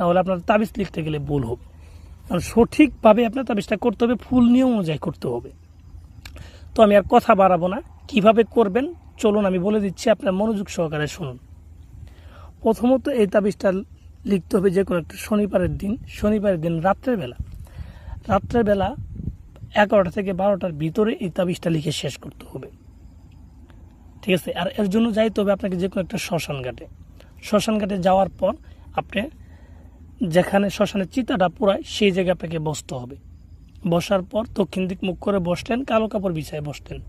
তাহলে আপনার তাবিজ লিখতে গেলে ভুল হবে। কারণ সঠিকভাবে আপনার তাবিজটা করতে হবে, ফুল নিয়ম অনুযায়ী করতে হবে। তো আমি আর কথা বাড়াবো না, কিভাবে করবেন চলুন আমি বলে দিচ্ছি, আপনার মনোযোগ সহকারে শুনুন। প্রথমত এই তাবিজটা লিখতে হবে যে কোনো একটা শনিবারের দিন রাত্রের বেলা 11টা থেকে 12টার ভিতরে এই তাবিজটা লিখে শেষ করতে হবে, ঠিক আছে। আর এর জন্য যাইতে হবে আপনাকে যে কোনো একটা শ্মশান ঘাটে যাওয়ার পর আপনি যেখানে শ্মশানের চিতাটা পুরায় সেই জায়গায় আপনাকে বসতে হবে। বসার পর দক্ষিণ দিক মুখ করে বসলেন, কালো কাপড় বিছায় বসলেন।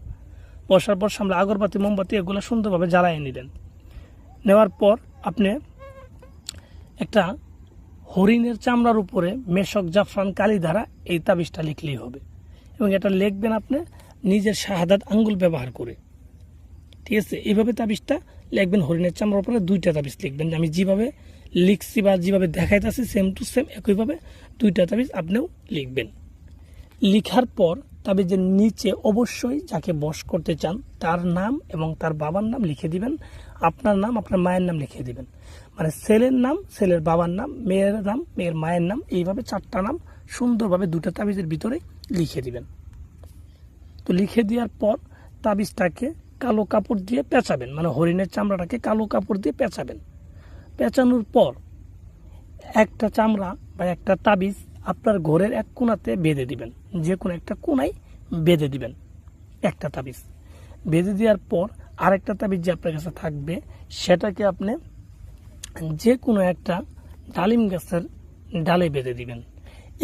বসার পর সামনে আগরবাতি মোমবাতি এগুলো সুন্দরভাবে জ্বালাইয়ে নিলেন। নেওয়ার পর আপনি একটা হরিণের চামড়ার উপরে মেশক জাফরান কালি দ্বারা এই তাবিজটা লিখলেই হবে, এবং এটা লিখবেন আপনি নিজের শাহাদাত আঙ্গুল ব্যবহার করে, ঠিক আছে। এইভাবে তাবিজটা লিখবেন, হরিণের চামড়ার উপরে 2টা তাবিজ লিখবেন। আমি যেভাবে লিখছি বা যেভাবে দেখাইতেছি সেম টু সেম একইভাবে 2টা তাবিজ আপনিও লিখবেন। লিখার পর তাবিজের নিচে অবশ্যই যাকে বশ করতে চান তার নাম এবং তার বাবার নাম লিখে দিবেন, আপনার নাম আপনার মায়ের নাম লিখে দিবেন। মানে ছেলের নাম ছেলের বাবার নাম, মেয়ের নাম মেয়ের মায়ের নাম, এইভাবে 4টা নাম সুন্দরভাবে 2টা তাবিজের ভিতরে লিখে দিবেন। তো লিখে দেওয়ার পর তাবিজটাকে কালো কাপড় দিয়ে পেঁচাবেন, মানে হরিণের চামড়াটাকে কালো কাপড় দিয়ে পেঁচাবেন। পেঁচানোর পর একটা চামড়া বা একটা তাবিজ আপনার ঘরের এক কোণাতে বেঁধে দিবেন, যে কোনো একটা কোণায় বেঁধে দিবেন একটা তাবিজ। বেঁধে দেওয়ার পর আরেকটা তাবিজ যে আপনার কাছে থাকবে সেটাকে আপনি যে কোনো একটা ডালিম গাছের ডালে বেঁধে দিবেন।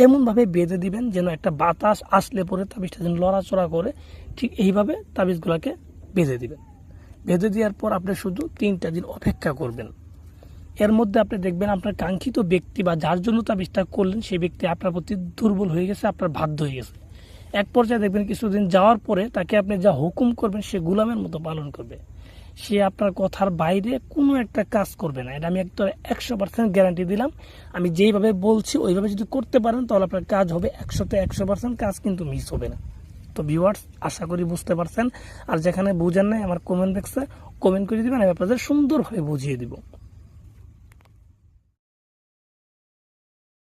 এমনভাবে বেঁধে দিবেন যেন একটা বাতাস আসলে পরে তাবিজটা যেন লড়াচড়া করে, ঠিক এইভাবে তাবিজগুলোকে বেঁধে দিবেন। বেঁধে দেওয়ার পর আপনি শুধু 3টা দিন অপেক্ষা করবেন। এর মধ্যে আপনি দেখবেন আপনার কাঙ্ক্ষিত ব্যক্তি বা যার জন্য তাবিজটা করলেন সেই ব্যক্তি আপনার প্রতি দুর্বল হয়ে গেছে, আপনার বাধ্য হয়ে গেছে। এক পর্যায়ে দেখবেন কিছুদিন যাওয়ার পরে তাকে আপনি যা হুকুম করবেন সে গোলামের মতো পালন করবে, সে আপনার কথার বাইরে কোনো একটা কাজ করবে না। এটা আমি একটা 100% গ্যারান্টি দিলাম। আমি যেইভাবে বলছি ওইভাবে যদি করতে পারেন তাহলে আপনার কাজ হবে 100তে 100%, কাজ কিন্তু মিস হবে না। তো ভিউয়ার্স আশা করি বুঝতে পারছেন। আর যেখানে বুঝেন নাই আমার কমেন্ট বক্সে কমেন্ট করে দিবেন, আমি আপনাদের সুন্দরভাবে বুঝিয়ে দিব।